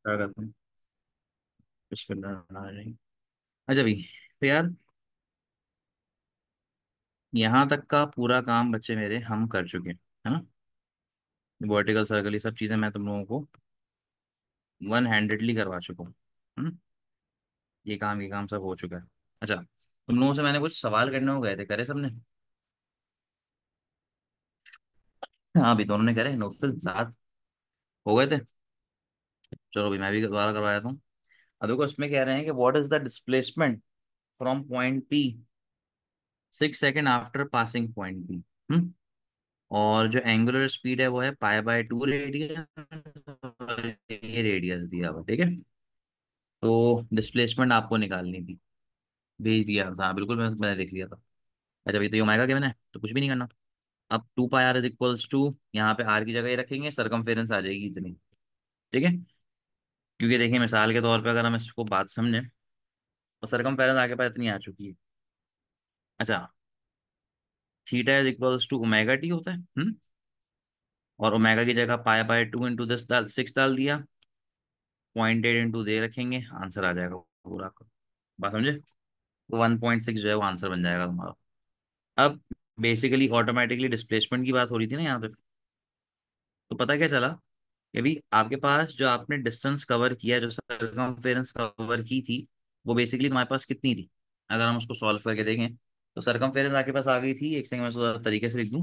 क्या करते हैं? कुछ करना नहीं। अच्छा भाई, तो यार यहाँ तक का पूरा काम बच्चे मेरे हम कर चुके हैं, है ना। वर्टिकल सर्कल ये सब चीज़ें मैं तुम लोगों को वन हैंडेडली करवा चुका हूँ। ये काम सब हो चुका है। अच्छा, तुम लोगों से मैंने कुछ सवाल करने को गए थे, करे सबने? हाँ अभी दोनों ने करे, नौफिल साथ हो गए थे। चलो भाई मैं भी दोबारा करवा देता हूँ। अब देखो इसमें कह रहे हैं कि what is the displacement from point P 6 second after passing point P. और जो एंगुलर स्पीड है वो है पाई/2 रेडियस। ये रेडियस दिया हुआ, ठीक है। तो डिस्प्लेसमेंट आपको निकालनी थी, भेज दिया था। हाँ बिल्कुल, मैंने देख लिया था। अच्छा भाई, तो ये ओमेगा के मैंने तो कुछ भी नहीं करना। अब 2πr = यहाँ पे आर की जगह ये रखेंगे, सरकमफेरेंस आ जाएगी इतनी, ठीक है। क्योंकि देखिए मिसाल के तौर पे अगर हम इसको बात समझें तो सरकमफेरेंस आगे पास इतनी आ चुकी है। अच्छा, θ = ओमेगा टी होता है। और ओमेगा की जगह पाई/2 इंटू 10⁻⁶ डाल दिया। 0.8 इंटू दे रखेंगे, आंसर आ जाएगा पूरा का। बात समझे? 1.6 जो है वो आंसर बन जाएगा तुम्हारा। अब बेसिकली ऑटोमेटिकली डिस्प्लेसमेंट की बात हो रही थी ना यहाँ पे। तो पता क्या चला कि अभी आपके पास जो आपने डिस्टेंस कवर किया, जो सरकमफेरेंस कवर की थी, वो बेसिकली तुम्हारे पास कितनी थी? अगर हम उसको सॉल्व करके देखें तो सरकमफेरेंस आपके पास आ गई थी, एक सेकंड में उसको तरीके से लिख दूं।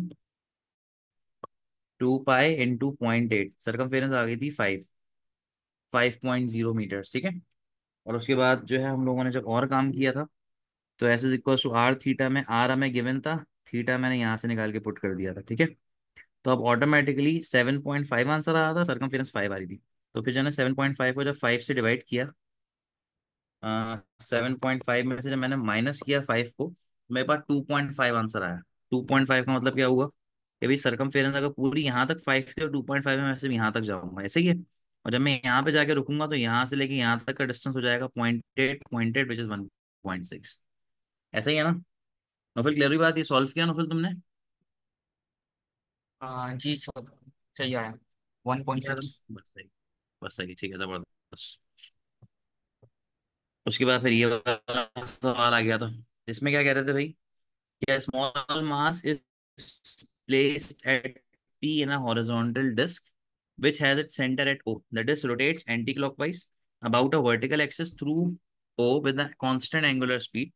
2π × 0.8, सरकमफेरेंस आ गई थी 5.0 मीटर्स, ठीक है। और उसके बाद जो है हम लोगों ने जब और काम किया था, तो S is equal to R theta में आर हमें गिवन था, थीटा मैंने यहाँ से निकाल के पुट कर दिया था, ठीक है। तो अब ऑटोमेटिकली 7.5 आंसर आ रहा था, सरकमफेरेंस 5 आ रही थी। तो फिर जो है ना 7.5 को जब 5 से डिवाइड किया, 7.5 में से जब मैंने माइनस किया 5 को, मेरे पास 2.5 आंसर आया। 2.5 का मतलब क्या हुआ कि भाई सरकमफेरेंस अगर पूरी यहाँ तक 5 थी और 2.5 में मैं सिर्फ यहाँ तक जाऊंगा, ऐसे ही है। और जब मैं यहाँ पे जाके रुकूंगा तो यहाँ से लेके यहाँ तक का डिस्टेंस हो जाएगा 0.8 विच इज 1.6। ऐसा ही है ना? नोफिल क्लियर हुई बात? ये सॉल्व किया नोफिल तुमने? हाँ जी सर, सही आया। वन पॉइंट यार सिक्स बस सही, बस सही, ठीक है, जबरदस्त। उसके बाद फिर ये वाला सवाल आ गया था, इसमें क्या कह रहे थे भाई कि a small mass is placed at P in a horizontal disk which has its center at O. The disk rotates anti-clockwise about a vertical axis through O with a constant angular speed.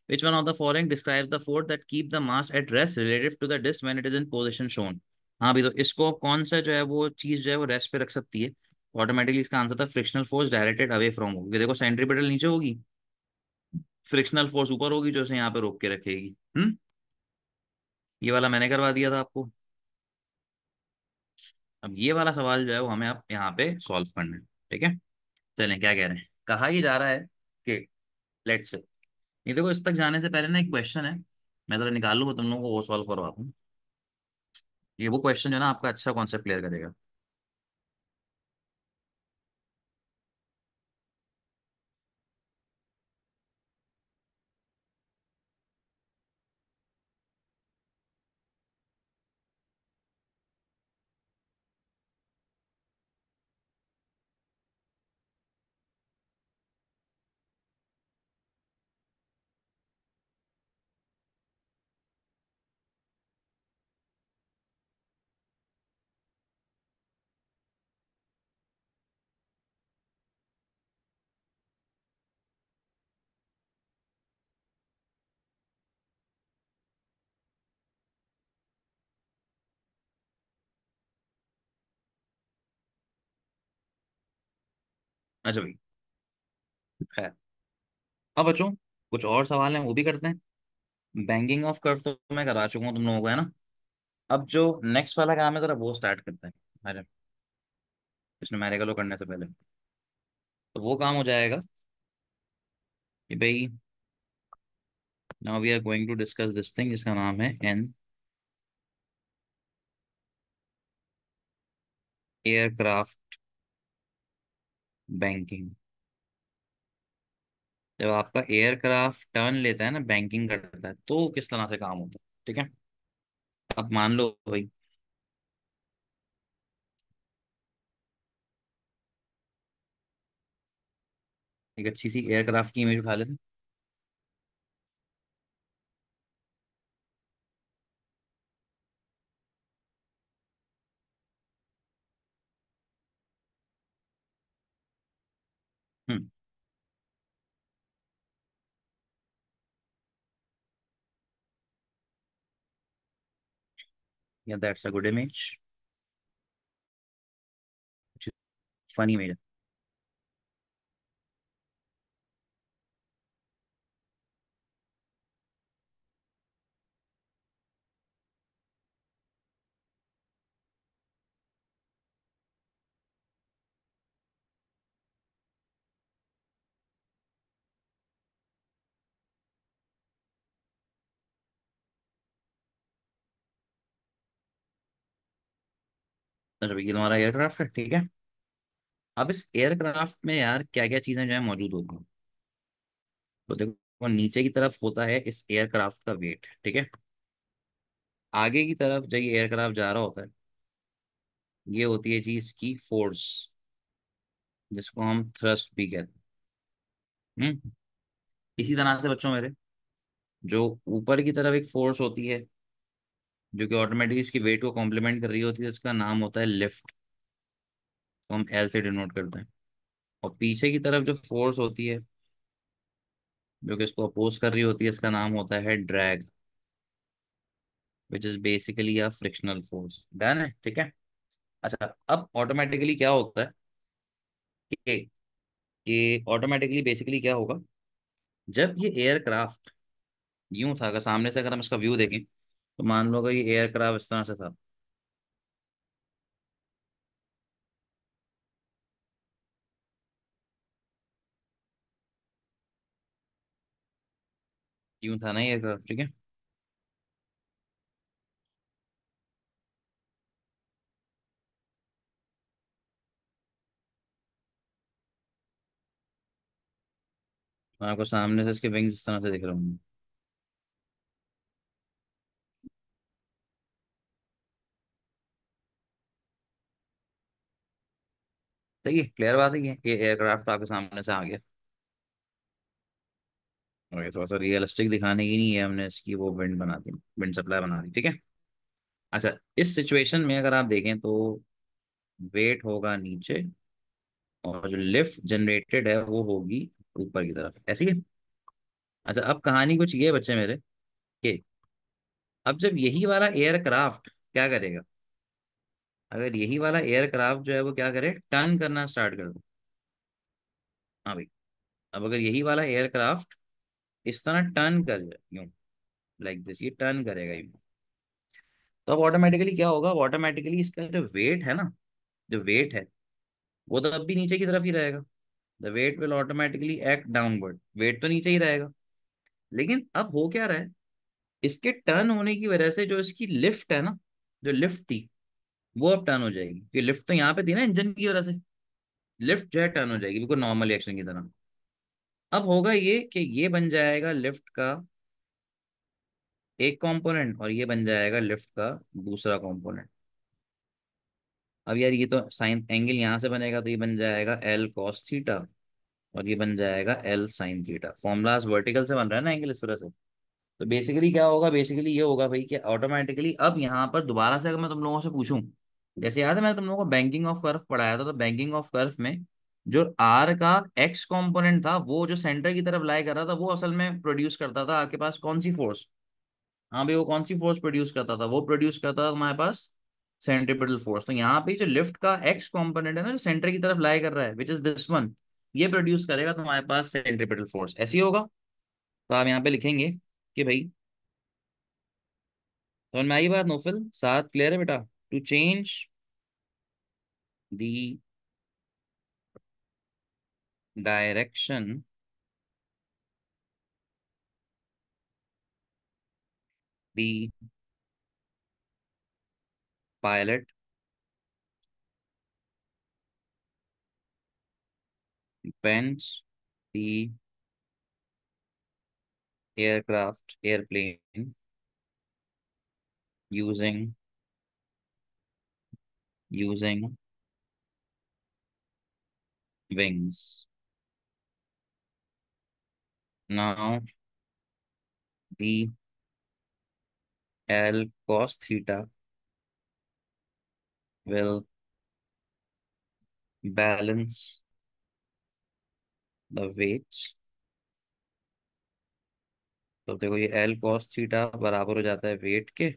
Which one of the following describes the force that keep the mass at rest relative to the disk when it is in position shown? हाँ भी, तो इसको कौन सा जो है वो चीज जो है वो रेस्ट पे रख सकती है? ऑटोमेटिकली इसका आंसर था frictional force directed away from होगी। देखो सेंट्रीपिटल नीचे होगी, फ्रिक्शनल फोर्स ऊपर होगी जो इसे यहाँ पे रोक के रखेगी। ये वाला मैंने करवा दिया था आपको। अब ये वाला सवाल जो है वो हमें अब यहाँ पे सॉल्व करना है, ठीक है। चलें, क्या कह रहे हैं, कहा ये जा रहा है कि लेट्स से, ये देखो इस तक जाने से पहले ना एक क्वेश्चन है, मैं जरा निकाल लूँ तुम लोगों को वो सॉल्व करवाता हूँ। ये वो क्वेश्चन जो है ना आपका अच्छा कॉन्सेप्ट क्लियर करेगा। अच्छा भाई, खैर, अब बच्चों कुछ और सवाल हैं वो भी करते हैं। बैंकिंग ऑफ कर्व तो मैं करा चुका हूँ तुम लोगों को, है ना। अब जो नेक्स्ट वाला काम है जरा वो स्टार्ट करते हैं। अरे, इसमें मैंने गलो करने से पहले तो वो काम हो जाएगा कि भाई now we are going to discuss this thing जिसका नाम है एन एयरक्राफ्ट बैंकिंग। जब आपका एयरक्राफ्ट टर्न लेता है ना, बैंकिंग करता है, तो किस तरह से काम होता है, ठीक है। अब मान लो भाई एक अच्छी सी एयरक्राफ्ट की इमेज उठा लेते हैं। हम्म। या that's a good image. Funny image. अच्छा ये तुम्हारा एयरक्राफ्ट है, ठीक है। अब इस एयरक्राफ्ट में यार क्या क्या चीजें जो है मौजूद होती हैं। तो देखो नीचे की तरफ होता है इस एयरक्राफ्ट का वेट, ठीक है। आगे की तरफ जब ये एयरक्राफ्ट जा रहा होता है, ये होती है चीज की फोर्स, जिसको हम थ्रस्ट भी कहते हैं। इसी तरह से बच्चों मेरे, जो ऊपर की तरफ एक फोर्स होती है जो कि ऑटोमेटिकली इसकी वेट को कॉम्प्लीमेंट कर रही होती है, इसका नाम होता है लिफ्ट। तो हम एल से डिनोट करते हैं। और पीछे की तरफ जो फोर्स होती है जो कि इसको अपोज कर रही होती है, इसका नाम होता है drag, which is basically a frictional force. Done है, ठीक है। अच्छा अब ऑटोमेटिकली क्या होता है कि ऑटोमेटिकली बेसिकली क्या होगा, जब ये एयरक्राफ्ट यूं था, अगर सामने से अगर हम इसका व्यू देखें, तो मान लो अगर ये एयरक्राफ्ट इस तरह से था, यूं था ना ये एयरक्राफ्ट, ठीक है। तो आपको सामने से इसके विंग्स इस तरह से दिख रहे होंगे। सही है, क्लियर बात है ये एयरक्राफ्ट आपके सामने से आ गया। और ये थोड़ा सा रियलिस्टिक दिखाने की नहीं है, हमने इसकी वो विंड बना दी, विंड सप्लाई बना दी, ठीक है। अच्छा इस सिचुएशन में अगर आप देखें तो वेट होगा नीचे, और जो लिफ्ट जनरेटेड है वो होगी ऊपर की तरफ, ऐसी है। अच्छा अब कहानी कुछ ये है बच्चे मेरे, कि अब जब यही वाला एयरक्राफ्ट क्या करेगा, अगर यही वाला एयरक्राफ्ट जो है वो क्या करे, टर्न करना स्टार्ट कर दो। हाँ भाई, अब अगर यही वाला एयरक्राफ्ट इस तरह टर्न कर जाए यूं, लाइक दिस, ये टर्न करेगा यूं, तो अब ऑटोमेटिकली क्या होगा, ऑटोमेटिकली इसका जो वेट है ना, जो वेट है वो तो अब भी नीचे की तरफ ही रहेगा। The weight will automatically act downward, weight तो नीचे ही रहेगा। लेकिन अब हो क्या रहा है, इसके टर्न होने की वजह से जो इसकी लिफ्ट है ना, जो लिफ्ट थी वो अब टर्न हो जाएगी, कि लिफ्ट तो यहाँ पे थी ना इंजन की वजह से, लिफ्ट जो है टर्न हो जाएगी बिल्कुल नॉर्मल एक्शन की तरह। अब होगा ये कि ये बन जाएगा लिफ्ट का एक कंपोनेंट, और ये बन जाएगा लिफ्ट का दूसरा कंपोनेंट। अब यार ये तो साइन एंगल यहाँ से बनेगा, तो ये बन जाएगा एल कॉस थीटा, और ये बन जाएगा L sine theta. Formulas vertical से बन रहा है ना एंगल इस तरह से। तो बेसिकली क्या होगा, बेसिकली ये होगा भाई कि ऑटोमेटिकली अब यहाँ पर दोबारा से अगर मैं तुम लोगों से पूछूं, जैसे याद है मैंने तुम लोगों को बैंकिंग ऑफ कर्व पढ़ाया था, तो बैंकिंग ऑफ कर्व में जो आर का एक्स कंपोनेंट था वो जो सेंटर की तरफ लाई कर रहा था, वो असल में प्रोड्यूस करता था आपके पास कौन सी फोर्स। हाँ भाई वो कौन सी फोर्स प्रोड्यूस करता था, वो प्रोड्यूस करता था तुम्हारे पास सेंट्रीपिटल फोर्स। तो यहाँ पे जो लिफ्ट का एक्स कंपोनेंट है ना, जो सेंटर की तरफ लाई कर रहा है, विच इज दिस वन, ये प्रोड्यूस करेगा तुम्हारे पास सेंट्रीपिटल फोर्स, ऐसी होगा। तो आप यहाँ पे लिखेंगे कि भाई, समझ में आई बात नोफिल, साथ क्लियर है बेटा, to change the direction, the pilot bends the aircraft airplane using wings। Now the L cos theta will balance the weights. तो देखो ये एल कॉस थीटा बराबर हो जाता है वेट के,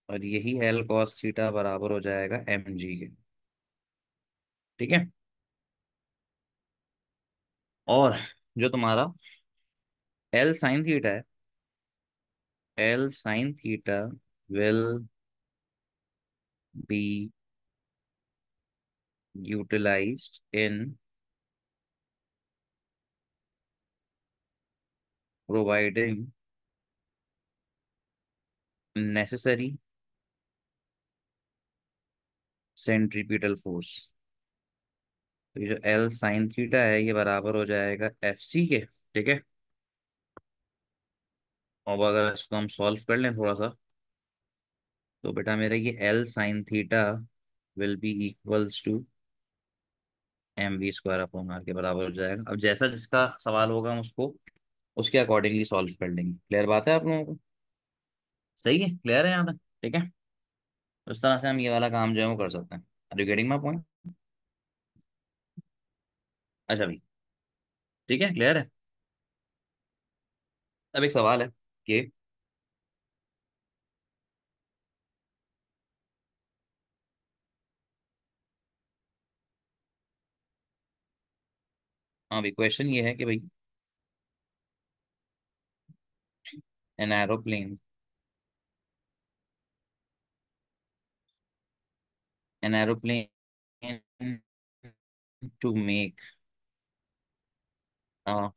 और यही एल कॉस थीटा बराबर हो जाएगा एम जी के। ठीक है। और जो तुम्हारा एल साइन थीटा है, L sine theta will be utilized in providing necessary centripetal force. तो ये जो एल साइन थीटा है ये बराबर हो जाएगा एफ सी के। ठीक है। और अगर इसको हम सॉल्व कर लें थोड़ा सा, तो बेटा मेरा ये L sine theta will be equals to M V square upon R के बराबर हो जाएगा। अब जैसा जिसका सवाल होगा हम उसको उसके अकॉर्डिंगली सॉल्व कर लेंगे। क्लियर बात है आप लोगों को? सही है, क्लियर है यहाँ तक? ठीक है। तो इस तरह से हम ये वाला काम जो है वो कर सकते हैं। Are you getting my point? अच्छा भाई, ठीक है, क्लियर है। अब एक सवाल है कि हाँ भाई, क्वेश्चन ये है कि भाई an aeroplane, an aeroplane to make a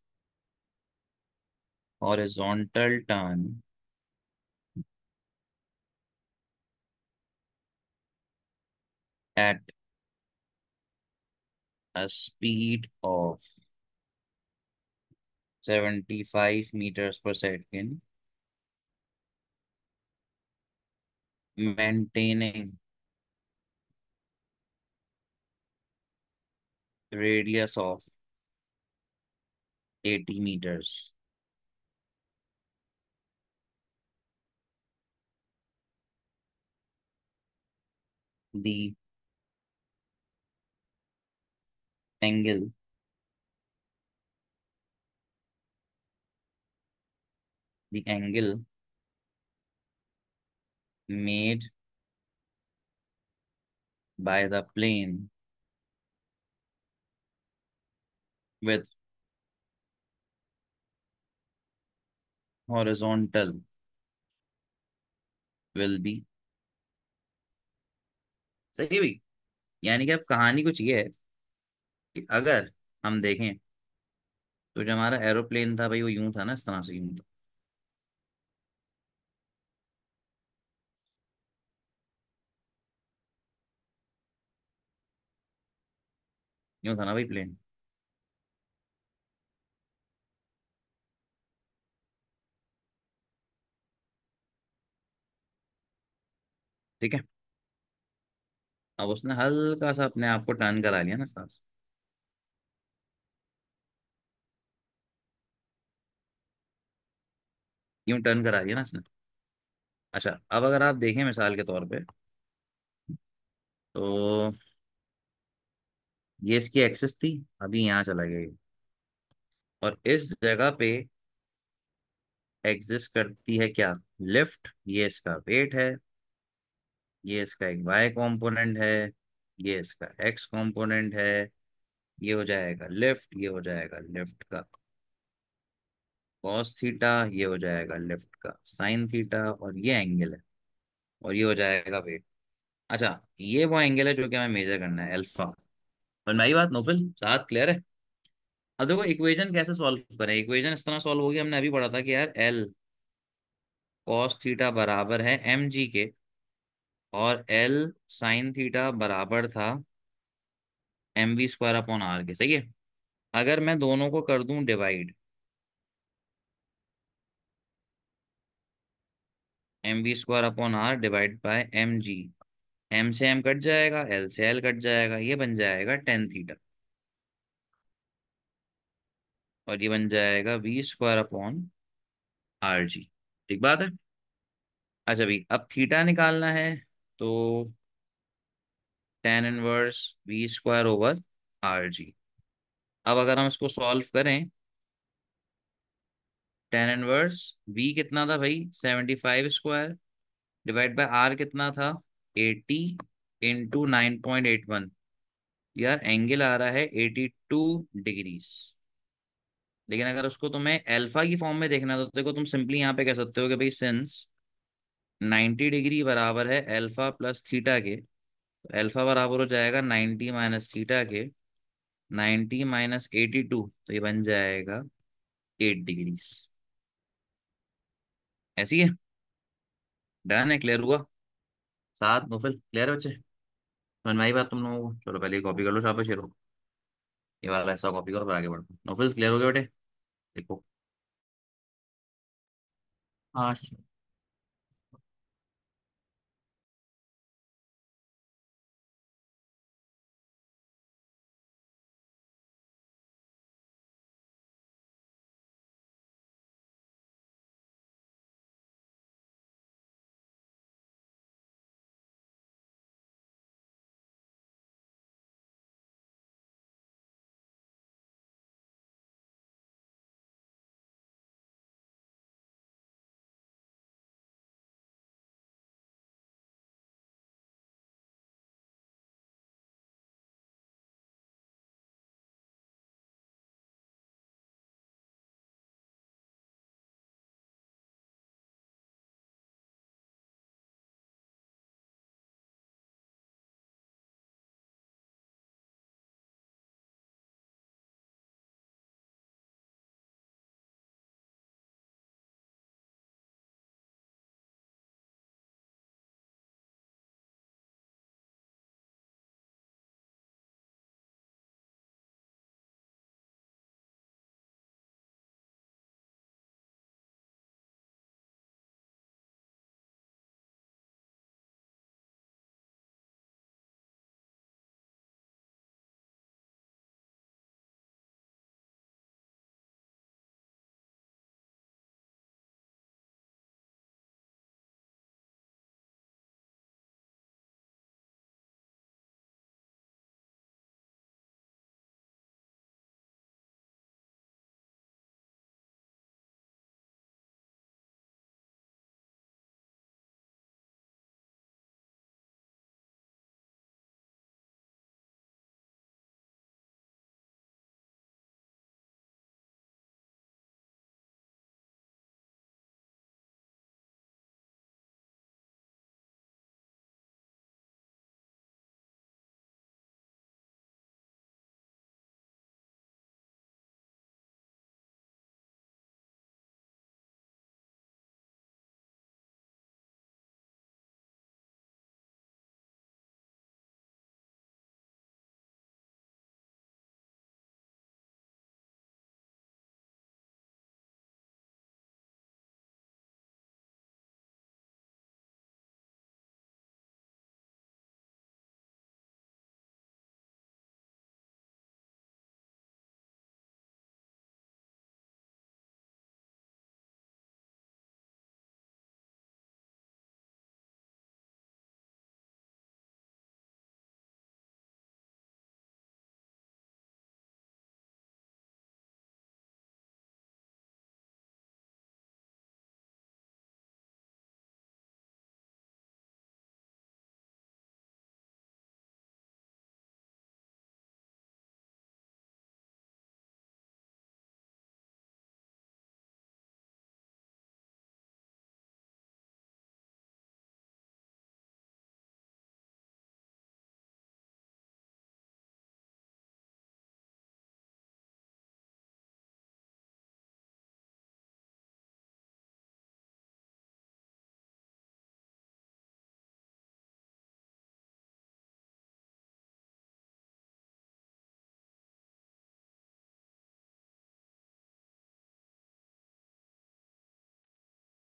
horizontal turn at a speed of 75 meters per second, maintaining radius of 80 meters. The angle, the angle made by the plane with horizontal will be। सही है भाई। यानी कि अब कहानी कुछ ये है कि अगर हम देखें तो जो हमारा एरोप्लेन था भाई वो यूं था ना, इस तरह से यूं था। यूं था ना भाई प्लेन। ठीक है। अब उसने हल्का सा अपने आप को टर्न करा लिया ना इस तरह से। यूं टर्न करा लिया ना इसने। अच्छा, अब अगर आप देखें मिसाल के तौर पे, तो ये इसकी एक्सिस थी, अभी यहाँ चला गया ये। और इस जगह पे एग्जिस्ट करती है क्या? लिफ्ट। ये इसका वेट है, ये इसका एक वाई कंपोनेंट है, ये इसका एक्स कंपोनेंट है। ये हो जाएगा लिफ्ट, ये हो जाएगा लिफ्ट का कॉस थीटा, ये हो जाएगा लिफ्ट का साइन थीटा, और ये एंगल है, और ये हो जाएगा वेट। अच्छा, ये वो एंगल है जो कि हमें मेजर करना है, अल्फा। और नई बात नोफिल साथ क्लियर है? अब देखो इक्वेशन कैसे सॉल्व करें। इक्वेशन इस तरह सॉल्व होगी, हमने अभी पढ़ा था कि यार एल कॉस थीटा बराबर है एम जी के, और एल साइन थीटा बराबर था M V square upon R के। सही है। अगर मैं दोनों को कर दूं divide, M V square upon R divide by M G, M से एम कट जाएगा, एल से एल कट जाएगा, ये बन जाएगा टेन थीटा। और ये बन जाएगा V² अपॉन RG। ठीक बात है। अच्छा भाई, अब थीटा निकालना है, तो tan 1 V² ओवर RG। अब अगर हम इसको सॉल्व करें, tan 1 V कितना था भाई, 75² डिवाइड बाय R कितना था, 80 × 9.81। यार एंगल आ रहा है 82 डिग्रीज। लेकिन अगर उसको तुम्हें अल्फा की फॉर्म में देखना है, तो देखो तुम सिंपली यहाँ पे कह सकते हो कि भाई सिंस 90 डिग्री बराबर है अल्फा प्लस थीटा के, तो अल्फा बराबर हो जाएगा 90 माइनस थीटा के, 90 माइनस 82, तो ये बन जाएगा 8 डिग्रीज। ऐसी है। डन है, क्लियर हुआ। 7 नोफिल क्लियर है बच्चे, समझ में आई बात तुम लोगों को? चलो पहले कॉपी कर लो शाबाश, ये लो, ये वाला हिस्सा कॉपी करो फिर आगे बढ़ो। नोफिल क्लियर हो गया बेटे? देखो। हाँ।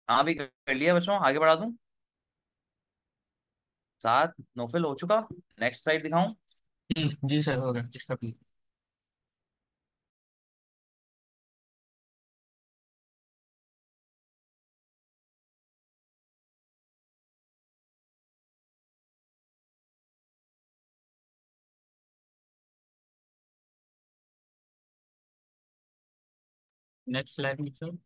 हाँ भी कर लिया बच्चों, आगे बढ़ा दूं। 7 नोफिल हो चुका। नेक्स्ट स्लाइड दिखाऊं? जी जी सर, हो गया जिसका भी। नेक्स्ट स्लाइड में सर।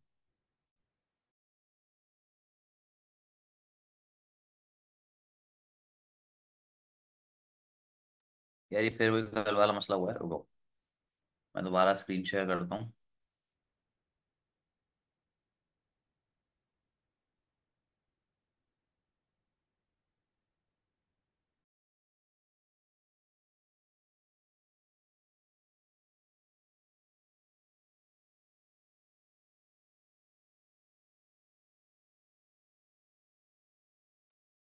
यार ये फिर वही कल वाला मसला हुआ है, रुको मैं दोबारा स्क्रीन शेयर करता हूँ।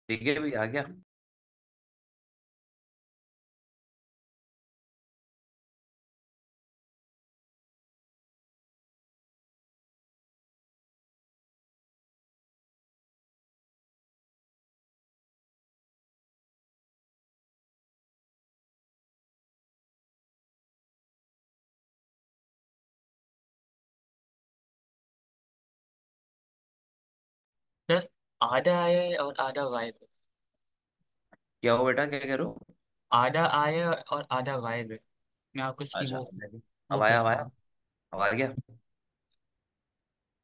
ठीक है, भी आ गया। सर आधा आया है और आधा गायब है। क्या हो बेटा, क्या कह रहे हो? आधा आया है और आधा गायब है। मैं आपको इसकी अच्छा, वो अब आया, अब भेजता आया, हूँ। अब आ गया।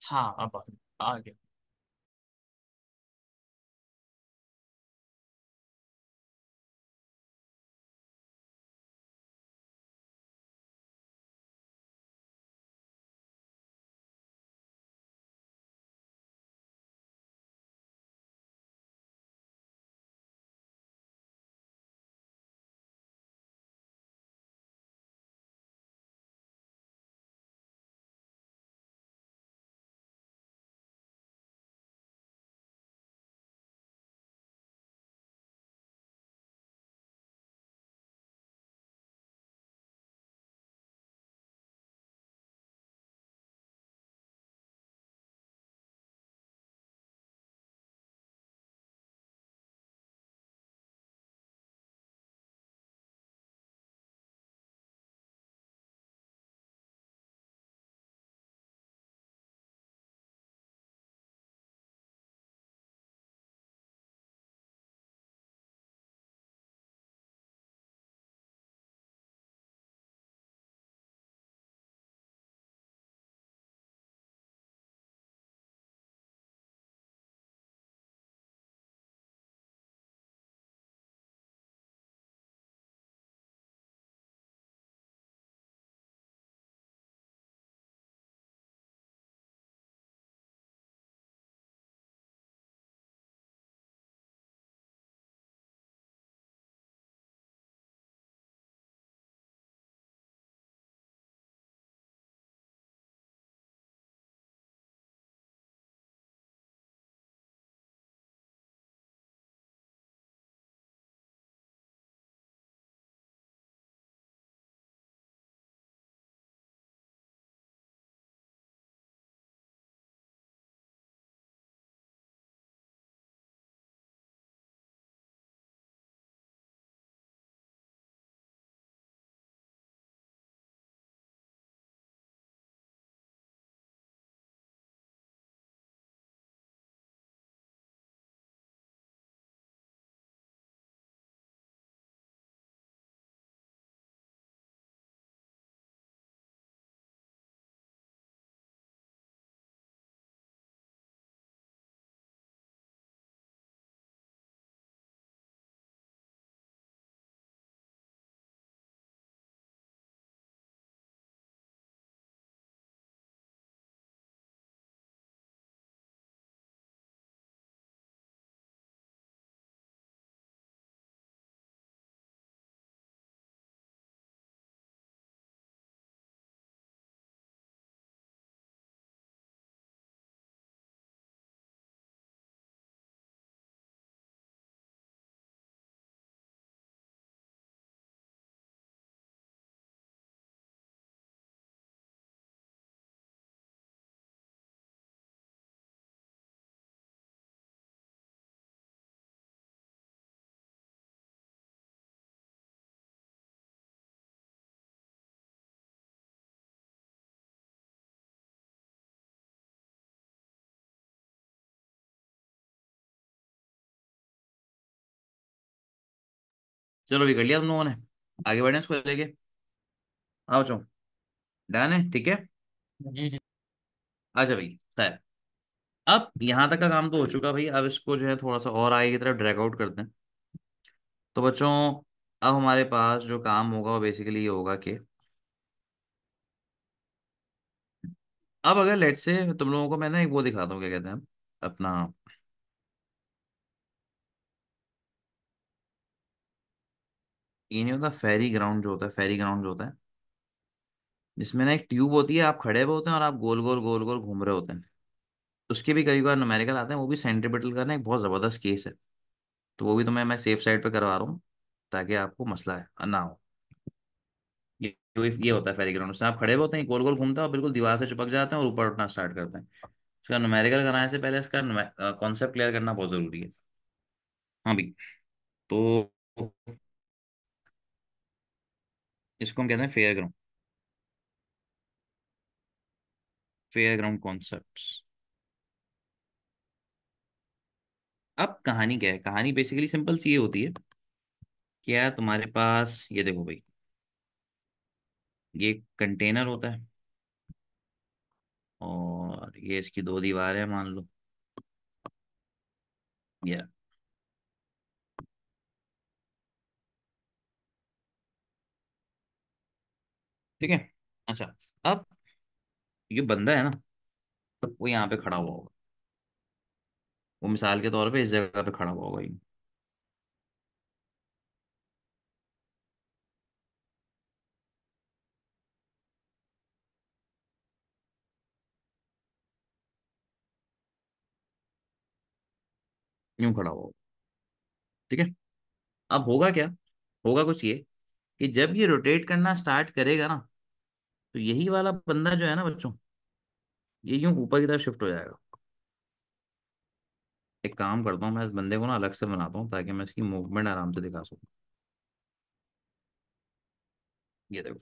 हाँ अब आ गया। चलो भी कर लिया तुम लोगों ने, आगे बढ़े इसको लेके। आओ चो, डन है, ठीक है। जी जी। अच्छा भाई, खैर, अब यहाँ तक का काम तो हो चुका भाई। अब इसको जो है थोड़ा सा और आगे की तरफ ड्रैग आउट करते हैं। तो बच्चों, अब हमारे पास जो काम होगा वो बेसिकली ये होगा कि अब अगर लेट से तुम लोगों को मैं ना एक वो दिखाता हूँ, क्या कहते हैं अपना, ये नहीं होता फेरी ग्राउंड, जो होता है फेरी ग्राउंड जो होता है, जिसमें ना एक ट्यूब होती है, आप खड़े हुए होते हैं और आप गोल गोल गोल गोल घूम रहे होते हैं। उसके भी कई बार न्यूमेरिकल आते हैं, वो भी सेंट्रीपिटल का ना एक बहुत ज़बरदस्त केस है। तो वो भी तुम्हें मैं सेफ साइड पे करवा रहा हूँ, ताकि आपको मसला है ना हो। ये होता है फेरी ग्राउंड, उसमें आप खड़े हुए होते हैं, गोल गोल घूमते हैं और बिल्कुल दीवार से चिपक जाते हैं और ऊपर उठना स्टार्ट करते हैं। इसका न्यूमेरिकल कराने से पहले इसका कॉन्सेप्ट क्लियर करना बहुत ज़रूरी है। हाँ भाई। तो इसको हम कहते हैं fair ground, fair ground concepts. अब कहानी क्या है? कहानी बेसिकली सिंपल सी ये होती है कि यार तुम्हारे पास ये देखो भाई, ये कंटेनर होता है और ये इसकी दो दीवारें मान लो। ये ठीक है। अच्छा, अब ये बंदा है ना, वो यहाँ पे खड़ा हुआ होगा। वो मिसाल के तौर पे इस जगह पे खड़ा हुआ होगा, यूं खड़ा हुआ होगा। ठीक है। अब होगा क्या? होगा कुछ ये कि जब ये रोटेट करना स्टार्ट करेगा ना, तो यही वाला बंदा जो है ना बच्चों, ये यूं ऊपर की तरफ शिफ्ट हो जाएगा। एक काम करता हूँ, मैं इस बंदे को ना अलग से बनाता हूँ ताकि मैं इसकी मूवमेंट आराम से दिखा सकूँ। ये देखो।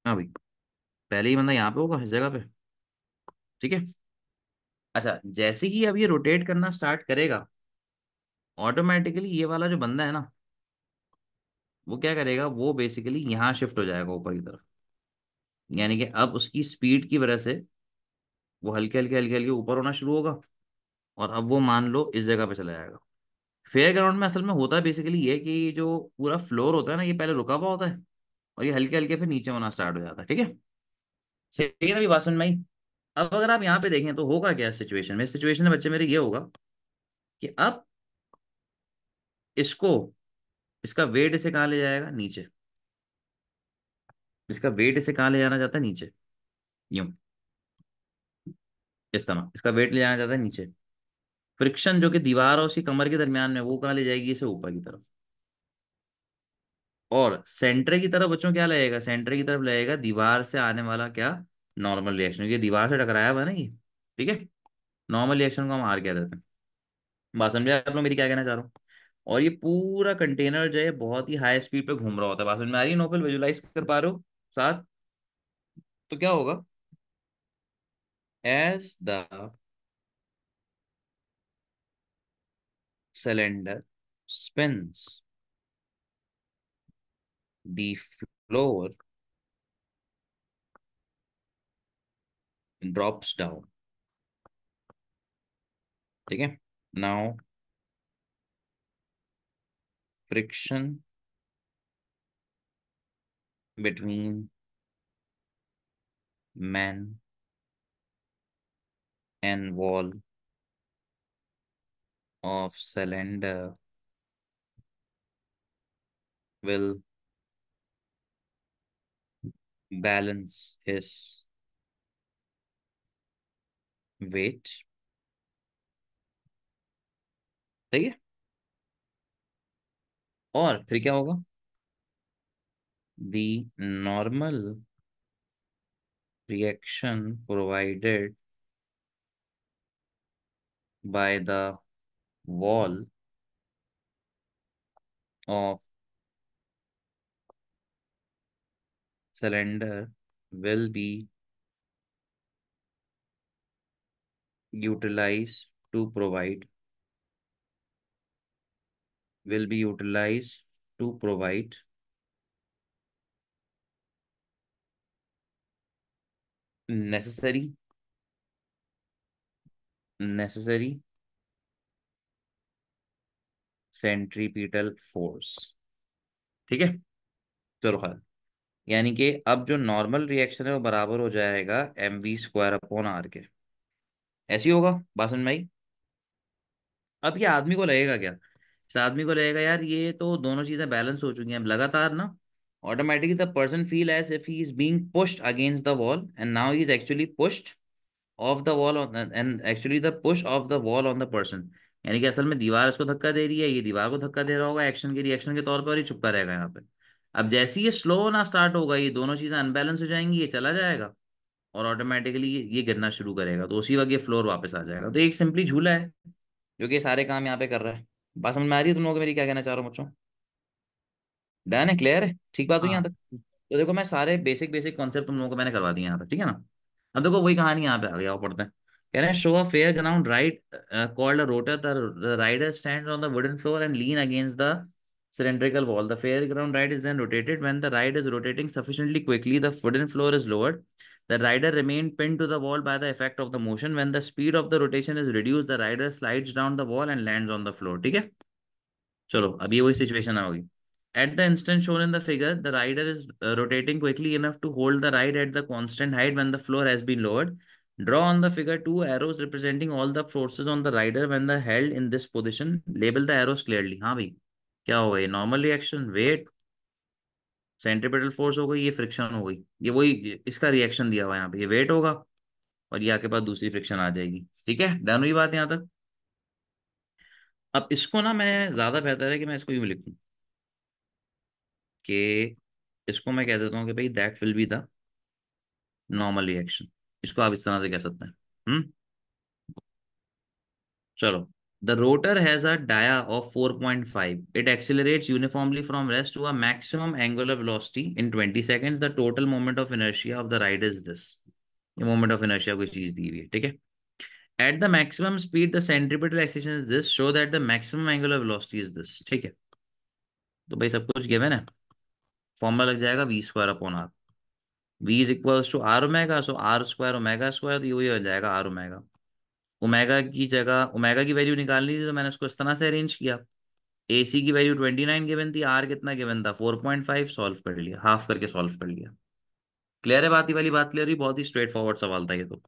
हाँ भाई, पहले ही बंदा यहाँ पे होगा इस जगह पे। ठीक है। अच्छा, जैसे ही अब ये रोटेट करना स्टार्ट करेगा, ऑटोमेटिकली ये वाला जो बंदा है ना, वो क्या करेगा, वो बेसिकली यहाँ शिफ्ट हो जाएगा ऊपर की तरफ। यानी कि अब उसकी स्पीड की वजह से वो हल्के हल्के हल्के हल्के ऊपर होना शुरू होगा, और अब वो मान लो इस जगह पे चला जाएगा। फेयर ग्राउंड में असल में होता है बेसिकली ये कि जो पूरा फ्लोर होता है ना, ये पहले रुका हुआ होता है और ये हल्के हल्के फिर नीचे होना स्टार्ट हो जाता है। ठीक है। सही है ना? अभी बात समझ में आई? अब अगर आप यहाँ पे देखें तो होगा क्या सिचुएशन में, सिचुएशन में बच्चे मेरे ये होगा कि अब इसको, इसका वेट इसे कहाँ ले जाएगा? नीचे। इसका वेट इसे कहाँ ले जाना चाहता है? नीचे। यूं, इस तरह इसका वेट ले जाना चाहता है नीचे। फ्रिक्शन जो कि दीवार और उसकी कमर के दरमियान में, वो कहाँ ले जाएगी? इसे ऊपर की तरफ। और सेंटर की तरफ बच्चों क्या लगेगा? सेंटर की तरफ लगेगा दीवार से आने वाला क्या? Normal reaction. ये दीवार से टकराया हुआ है ना ये। ठीक है। नॉर्मल रिएक्शन को हम आर कह देते हैं। बात समझे आप लोग मेरी क्या कहना चाह रहा हूँ? और ये पूरा कंटेनर जो है बहुत ही हाई स्पीड पे घूम रहा होता है। बात समझ में आ रही है? नोबल विजुलाइज कर पा रहे हो साथ? तो क्या होगा? As the cylinder spins, the floor drops down। ठीक है। Now friction between man and wall of cylinder will balance his weight। ठीक है। और फिर क्या होगा? The normal reaction provided by the wall of cylinder will be utilize to provide will be utilized to provide necessary necessary centripetal force. ठीक है। चलो हाँ, यानी कि अब जो नॉर्मल रिएक्शन है वो बराबर हो जाएगा mv² अपॉन r के। ऐसी होगा, बात समझ में आई? अब ये आदमी को लगेगा क्या, इस आदमी को लगेगा यार ये तो दोनों चीजें बैलेंस हो चुकी हैं अब लगातार ना। Automatically the person feel as if he is being pushed against the wall and now he is actually pushed off the wall and actually the push off the wall on the person. यानी कि असल में दीवार इसको धक्का दे रही है, ये दीवार को धक्का दे रहा होगा एक्शन के रिएक्शन के तौर पर, और ये चुपका रहेगा यहाँ पे। अब जैसे ही ये स्लो होना स्टार्ट होगा ये दोनों चीजें अनबैलेंस हो जाएंगी, ये चला जाएगा और ऑटोमेटिकली ये गिरना शुरू करेगा, तो उसी वक्त ये फ्लोर वापस आ जाएगा। तो एक सिंपली झूला है जो कि ये सारे काम यहाँ पे कर रहा है। बात समझ में आ रही है तुम लोगों को मेरी, क्या कहना चाह रहा हूँ बच्चों? डन है, क्लियर है, ठीक बात हुई यहाँ हाँ। तक? तो देखो मैं सारे बेसिक बेसिक कॉन्सेप्ट तुम लोगों को मैंने करवा दिए यहाँ पे, ठीक है ना। अब देखो वही कहानी यहाँ पे आ गया, वो पढ़ते हैं। कह रहे हैं show a fairground ride called a rotor, the rider stands on the wooden floor and lean against the cylindrical wall. The fairground ride is then rotated. When the ride is rotating sufficiently quickly, the wooden floor is lowered. The rider remains pinned to the wall by the effect of the motion. When the speed of the rotation is reduced, the rider slides down the wall and lands on the floor. ठीक है। चलो अब ये वही situation होगी। At the instant shown in the figure, the rider is rotating quickly enough to hold the ride at the constant height when the floor has been lowered. Draw on the figure two arrows representing all the forces on the rider when the held in this position. Label the arrows clearly. हाँ भाई, क्या होगा ये? Normal reaction, weight, centripetal force हो गई, ये friction हो गई, ये वही इसका रिएक्शन दिया हुआ है यहाँ पे, ये वेट होगा और ये आके पास दूसरी फ्रिक्शन आ जाएगी। ठीक है, डन हुई बात यहाँ तक? अब इसको ना मैं ज्यादा बेहतर है कि मैं इसको यूं लिखूं कि इसको मैं कह देता हूँ कि भाई that will be the normal reaction. इसको आप इस तरह से कह सकते हैं। हम्म। चलो। The rotor has a dia of 4.5, it accelerates uniformly from rest to a maximum angular velocity in 20 seconds. The total moment of inertia of the ride is this. ये मोमेंट ऑफ इनर्शिया कोई चीज दी हुई है, ठीक है। At the maximum speed the centripetal acceleration is this, show that the maximum angular velocity is this. ठीक है, तो भाई सब कुछ गिवन है। फॉर्मूला लग जाएगा v²/r। v is equals to R omega, so r², omega, तो ये वही हो जाएगा आर ओमेगा। ओमेगा की जगह ओमेगा की वैल्यू निकालनी थी तो मैंने इसको इस तरह से अरेंज किया। AC की वैल्यू 29 गिवन थी, आर कितना गिवन था 4.5, सॉल्व कर लिया, हाफ करके सॉल्व कर लिया। क्लियर है बात, ही वाली बात क्लियर हुई, बहुत ही स्ट्रेट फॉरवर्ड सवाल था ये तो।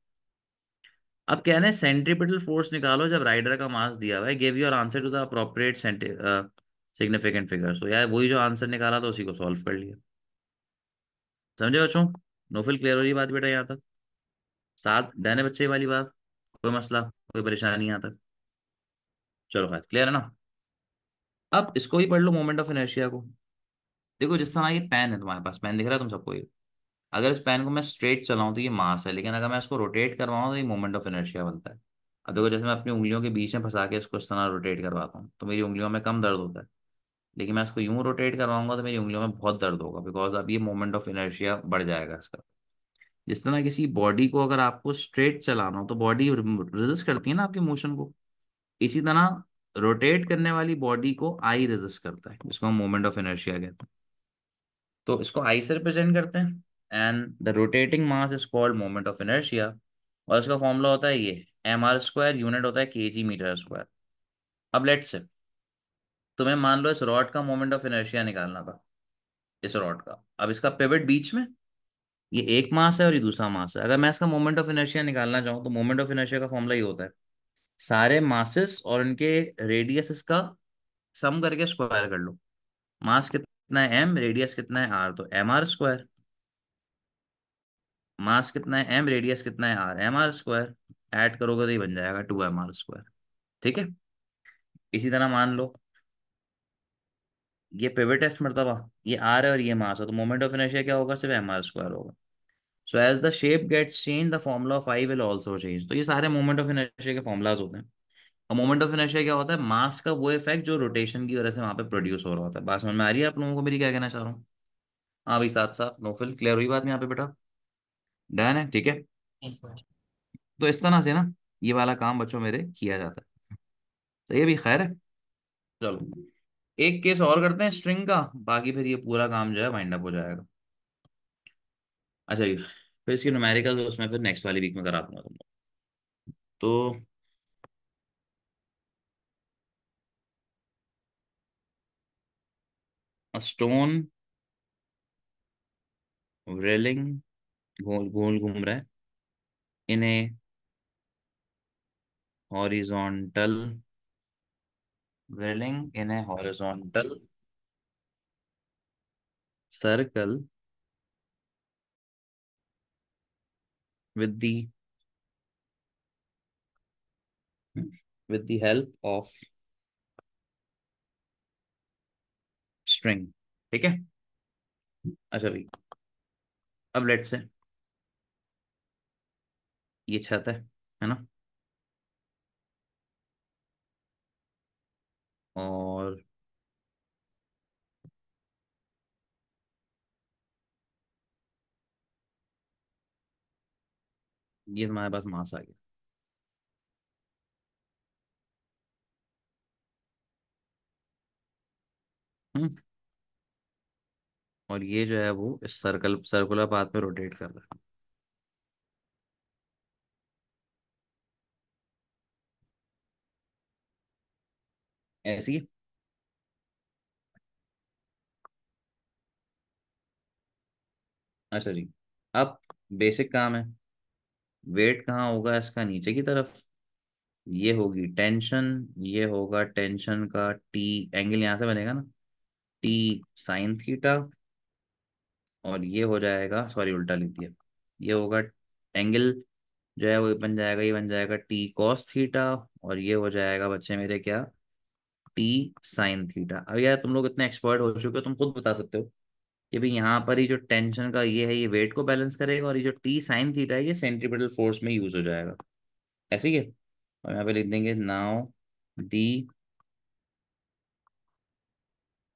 अब कहना है सेंट्रीपिटल फोर्स निकालो जब राइडर का मास दिया हुआ है, give your answer to the appropriate significant figure. So यार वही जो आंसर निकाला था उसी को सॉल्व कर लिया। समझे बच्चों? नोफिल, क्लियर हो रही बात बेटा यहाँ तक? साथ डन है बच्चे वाली बात? कोई मसला, कोई परेशानी यहाँ तक? चलो खैर, क्लियर है ना। अब इसको ही पढ़ लो, मोमेंट ऑफ इनर्शिया को। देखो जिस तरह ये पेन है, तुम्हारे पास पेन दिख रहा है तुम सबको ये, अगर इस पेन को मैं स्ट्रेट चलाऊं तो ये मास है, लेकिन अगर मैं इसको रोटेट करवाऊं तो ये मोमेंट ऑफ इनर्शिया बनता है। अब देखो जैसे मैं अपनी उंगलियों के बीच में फंसा के इसको इस तरह रोटेट करवाता हूँ तो मेरी उंगलियों में कम दर्द होता है, लेकिन मैं इसको यूं रोटेट करवाऊंगा तो मेरी उंगलियों में बहुत दर्द होगा, बिकॉज अब ये मोमेंट ऑफ इनर्शिया बढ़ जाएगा इसका। जिस तरह किसी बॉडी को अगर आपको स्ट्रेट चलाना हो तो बॉडी रेजिस्ट करती है ना आपके मोशन को, इसी तरह रोटेट करने वाली बॉडी को आई रेजिस्ट करता है, जिसको हम मोमेंट ऑफ इनर्शिया कहते हैं। तो इसको आई से रिप्रेजेंट करते हैं and the rotating mass is called moment of inertia. और इसका फॉर्मूला होता है ये mr², यूनिट होता है kg/m²। अब लेट्स से तुम्हें मान लो इस रॉड का मोमेंट ऑफ इनर्शिया निकालना था, इस रॉड का। अब इसका पिवट बीच में, ये एक मास है और ये दूसरा मास है। अगर मैं इसका मोमेंट ऑफ इनर्शिया निकालना चाहूँ तो मोमेंट ऑफ इनर्शिया का फॉर्मूला ये होता है सारे मासेस और उनके रेडियस का सम करके स्क्वायर कर लो। मास कितना है m, रेडियस कितना है r, तो mr²। मास कितना है m, रेडियस कितना है r, mr²। ऐड करोगे तो ये बन जाएगा 2mr²। ठीक है। इसी तरह मान लो ये पिवट है इस मर्तबा, ये r है और ये मास है, तो मोमेंट ऑफ इनर्शिया क्या होगा, सिर्फ mr² होगा। So as the shape gets change the formula of I will also change. तो ये सारे मोमेंट ऑफ इनर्शिया के फॉर्मूलाज होते हैं। और मोमेंट ऑफ इनर्शिया क्या होता है, मास का वो इफेक्ट जो रोटेशन की वजह से वहां पे प्रोड्यूस हो रहा होता है। बात समझ में आ रही है आप लोगों को मेरी, क्या कहना चाह रहा हूँ? हाँ भाई, साथ साथ नोफिल, क्लियर हुई बात यहाँ पे बेटा? डन है, ठीक है। इस बार। तो इस तरह से ना ये वाला काम बच्चों मेरे किया जाता है। सही है भी, खैर है। चलो, एक केस और करते हैं स्ट्रिंग का, बाकी फिर ये पूरा काम जो है वाइंड अप हो जाएगा। अच्छा ये, फिर इसकी न्यूमेरिकल उसमें फिर नेक्स्ट वाली वीक में करा दूंगा तुम लोग। तो स्टोन रेलिंग, गोल गोल घूम रहा है, इन्हें हॉरिजॉन्टल रेलिंग, इन्हें horizontal circle with the with the help of string। ठीक है। अच्छा भाई, अब लेट से ये छत है ना, और ये तुम्हारे पास मास आ गया। हम्म। और ये जो है वो इस सर्कुलर पाथ पे रोटेट कर रहा है। ऐसी है। अच्छा जी, अब बेसिक काम है। वेट कहाँ होगा इसका, नीचे की तरफ। ये होगी टेंशन, ये होगा टेंशन का टी, एंगल यहाँ से बनेगा ना, टी साइन थीटा। और ये हो जाएगा, सॉरी उल्टा लिख दिया, ये होगा एंगल जो है वो बन जाएगा, ये बन जाएगा टी कॉस थीटा। और ये हो जाएगा बच्चे मेरे क्या, टी साइन थीटा। अब यार तुम लोग इतने एक्सपर्ट हो चुके हो, तुम खुद बता सकते हो कि भाई यहाँ पर ये जो टेंशन का ये है, ये वेट को बैलेंस करेगा, और ये जो टी साइन थीटा है ये सेंट्रीपिटल फोर्स में यूज हो जाएगा। ऐसे ही है। और यहाँ पे लिख देंगे now the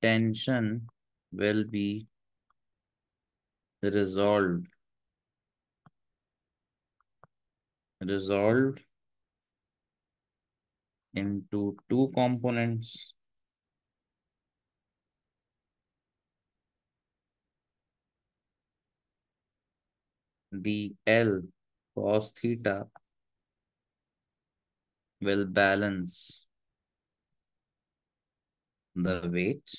tension will be resolve resolve into two components, the L cos theta will balance the weight,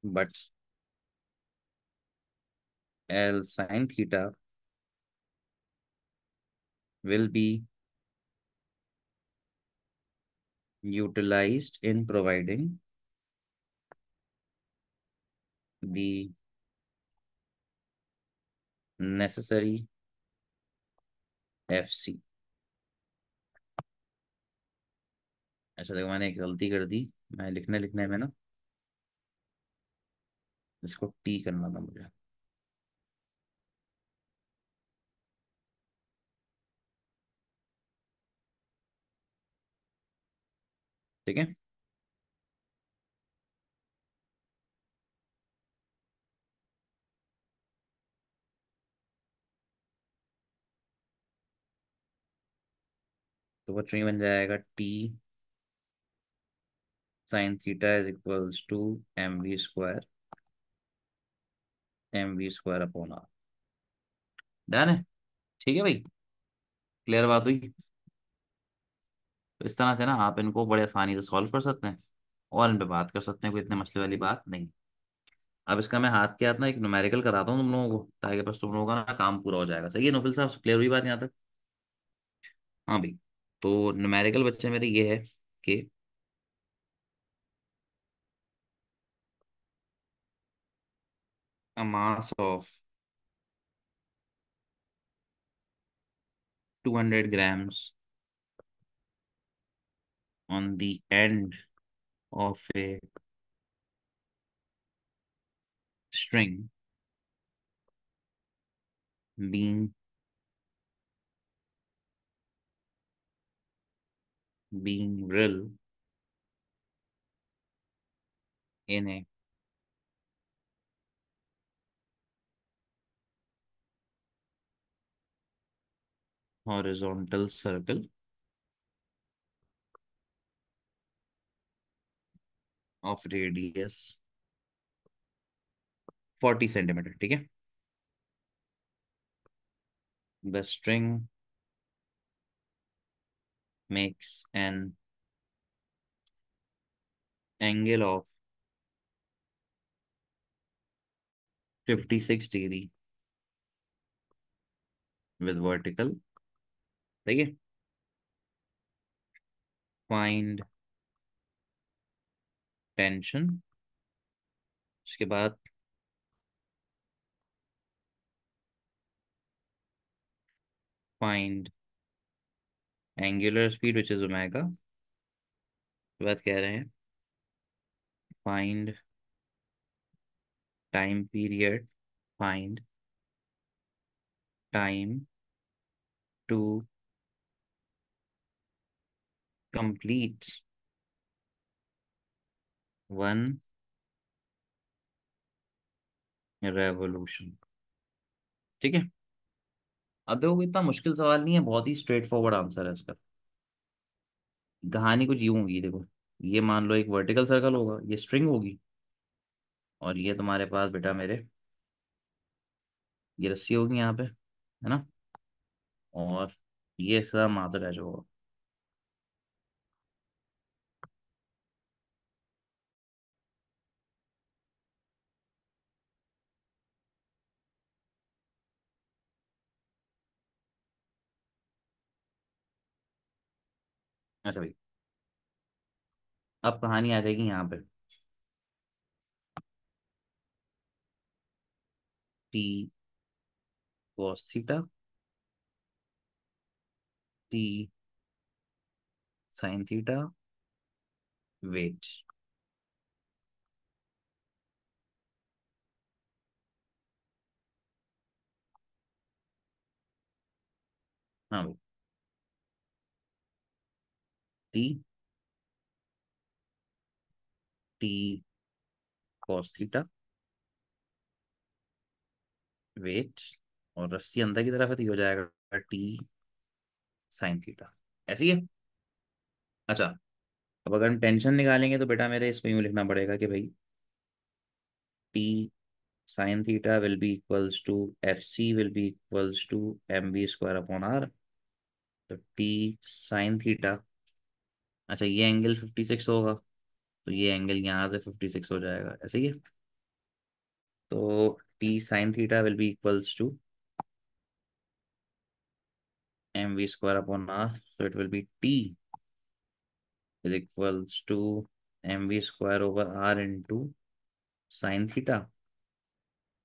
but L sin theta will be utilized in providing the necessary FC। अच्छा देखो, मैंने एक गलती कर दी, मैं लिखने लिखने में ना इसको टी करना था मुझे। ठीक है। तो बच्चों ये बन जाएगा T sine theta is equals to M V square upon R. Done है। ठीक है भाई, क्लियर बात हुई। तो इस तरह से ना आप इनको बड़े आसानी से सॉल्व कर सकते हैं, और इन पे बात कर सकते हैं, कोई इतने मसले वाली बात नहीं। अब इसका मैं हाथ के हाथ ना एक न्यूमेरिकल कराता हूँ तुम लोगों को, ताकि बस तुम लोगों का ना काम पूरा हो जाएगा। सही है नौफिल साहब, क्लियर हुई बात यहाँ तक? हाँ भाई। तो न्यूमेरिकल बच्चे मेरे ये है कि a mass of 200 grams on the end of a string being real in a horizontal circle of radius 40 centimetre, ठीक है। The string makes an angle of 56 degree with vertical, ठीक है। फाइंड टेंशन, उसके बाद find angular speed which is omega, उसके बाद कह रहे हैं find time period, find time to complete one revolution, ठीक है। अब देखो इतना मुश्किल सवाल नहीं है, बहुत ही स्ट्रेट फॉरवर्ड आंसर है इसका। कहानी कुछ यूं होगी, देखो। ये मान लो एक वर्टिकल सर्कल होगा, ये स्ट्रिंग होगी, और ये तुम्हारे पास बेटा मेरे ये रस्सी होगी यहाँ पे, है ना। और ये सब मात्र है जो होगा। अच्छा भाई, अब कहानी आ जाएगी यहाँ पे। T cos theta, T sine theta, weight. हाँ भाई, T T cos theta, weight, और रस्सी अंदर की तरफ है तो ये हो जाएगा टी साइन थीटा, ऐसी है। अच्छा, अब अगर हम टेंशन निकालेंगे तो बेटा मेरे इसको यूँ लिखना पड़ेगा कि भाई T sine theta will be equals to F C will be equals to M B square upon R. तो टी साइन थीटा, अच्छा ये एंगल 56 होगा, तो ये एंगल यहाँ से 56 हो जाएगा, ऐसे ही है। तो T sine theta will be equals to M V square upon R, so it will be t is equals to mv square over R into sine theta.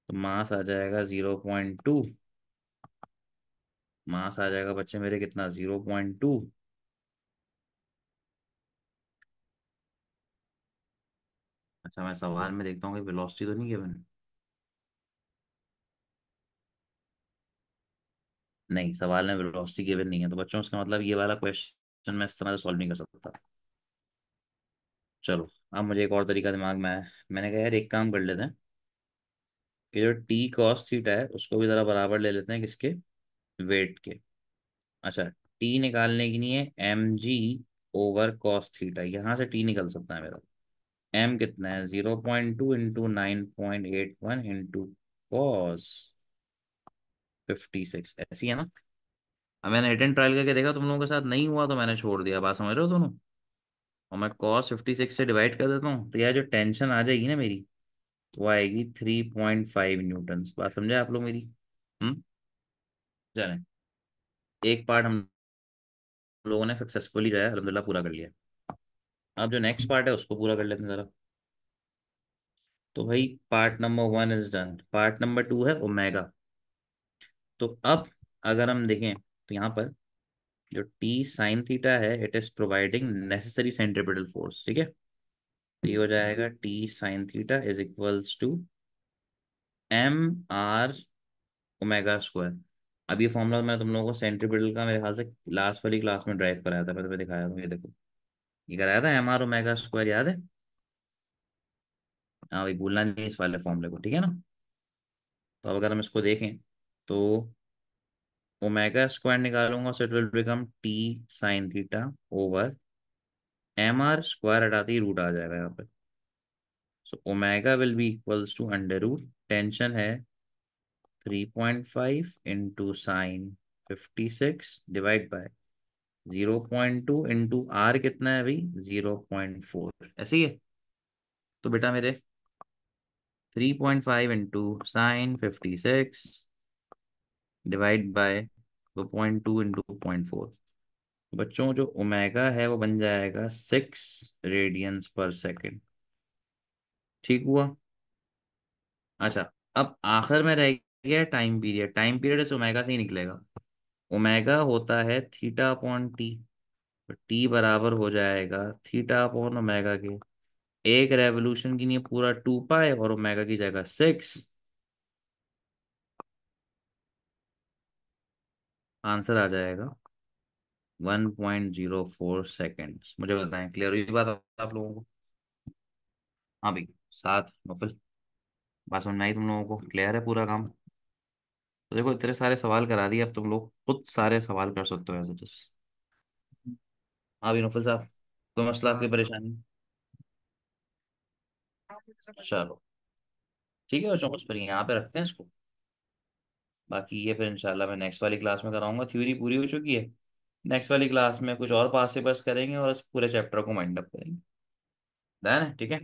तो मास आ जाएगा 0.2, मास आ जाएगा बच्चे मेरे कितना, 0.2। अच्छा मैं सवाल में देखता हूँ कि वेलोसिटी तो नहीं गिवन। नहीं, सवाल में वेलोसिटी गिवन नहीं है, तो बच्चों इसका मतलब ये वाला क्वेश्चन मैं इस तरह से सॉल्व नहीं कर सकता। चलो, अब मुझे एक और तरीका दिमाग में आया। मैंने कहा यार एक काम कर लेते हैं कि जो टी कॉस थीटा है उसको भी ज़रा बराबर ले लेते हैं किसके, वेट के। अच्छा, टी निकालने की नहीं है, M G over cos theta, यहाँ से टी निकल सकता है मेरा। एम कितना है, 0.2 इंटू 9.81 इंटू कॉस 56, ऐसी है ना। अब मैंने हिट एंड ट्रायल करके देखा, तुम लोगों के साथ नहीं हुआ तो मैंने छोड़ दिया, बात समझ रहे हो दोनों। और मैं कॉस 56 से डिवाइड कर देता हूँ तो यार जो टेंशन आ जाएगी ना मेरी, वो आएगी 3.5 न्यूटन। बात समझे आप लोग मेरी। हम्म। जाने, एक पार्ट हम लोगों ने सक्सेसफुली जो है अलहमदिल्ला पूरा कर लिया। अब जो नेक्स्ट पार्ट है उसको पूरा कर लेते हैं जरा। तो भाई part number 1 is done, part number 2 है ओमेगा। तो अब अगर हम देखें तो यहाँ पर जो टी साइन थीटा है it is providing necessary centripetal force, ठीक है। तो ये हो जाएगा T sine theta is equals to M R omega square. अब ये फॉर्मूला मैंने तुम लोगों को सेंट्रीपिटल का मेरे ख्याल से लास्ट वाली क्लास में ड्राइव कराया था, मैं तुम्हें दिखाया था, ये देखो ये कराया था एम आर ओमेगा स्क्वायर, याद है। हाँ भाई, भूलना नहीं है इस वाले फॉर्मूले को, ठीक है ना। तो अब अगर हम इसको देखें तो ओमेगा स्क्वायर निकालूंगा, so it will become T sine theta over M R square, हटाते ही रूट आ जाएगा यहाँ पे। So omega will be equals to under root, tension है 3.5 into sine 56 divide by 0.2 into R कितना है भाई, 0.4, ऐसे ही है। तो बेटा मेरे 3.5 into sine 56 divide bye 2.2 into 0.4। बच्चों जो ओमेगा है वो बन जाएगा 6 रेडियंस पर सेकेंड। ठीक हुआ। अच्छा, अब आखिर में रह गया टाइम पीरियड। टाइम पीरियड इस ओमेगा से ही निकलेगा। ओमेगा होता है थीटा अपॉन टी, तो टी बराबर हो जाएगा थीटा अपॉन ओमेगा के। एक रेवोल्यूशन के लिए पूरा 2 पाई और ओमेगा की जगह 6। आंसर आ जाएगा 1.04 सेकेंड। मुझे बताएं, क्लियर हुई बात आप लोगों को? हाँ भाई, 7 नौफल, बात समझ में आई तुम लोगों को? क्लियर है पूरा काम? तो देखो इतने सारे सवाल करा दिए, अब तुम लोग खुद सारे सवाल कर सकते हो एज इट इज। हाँ भाई नौफल साहब, कोई मसला, हाँ आपकी परेशानी? चलो ठीक है बच्चों, कुछ पर यहाँ पे रखते हैं इसको। बाकी ये फिर इंशाल्लाह मैं नेक्स्ट वाली क्लास में कराऊंगा। थ्योरी पूरी हो चुकी है। नेक्स्ट वाली क्लास में कुछ और पास पेपर्स करेंगे और इस पूरे चैप्टर को माइंड अप करेंगे। डन है, ठीक है।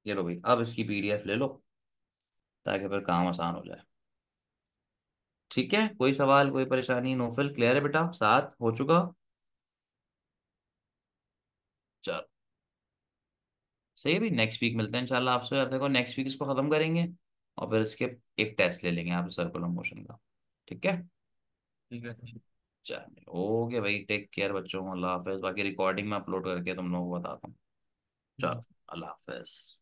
ये लो भाई, अब इसकी पीडीएफ ले लो ताकि फिर काम आसान हो जाए। ठीक है, कोई सवाल कोई परेशानी? नोफल क्लियर है बेटा, 7 हो चुका। चलो सही है भाई, नेक्स्ट वीक मिलते हैं इंशाल्लाह आपसे। अब देखो नेक्स्ट वीक इसको खत्म करेंगे और फिर इसके एक टेस्ट ले लेंगे यहाँ पे सर्कुलर मोशन का। ठीक है। ठीक है। चलो ओके भाई, टेक केयर बच्चों, अल्लाह हाफिज। बाकी रिकॉर्डिंग में अपलोड करके तुम लोगों को बताता हूँ। चलो, अल्लाह हाफिज।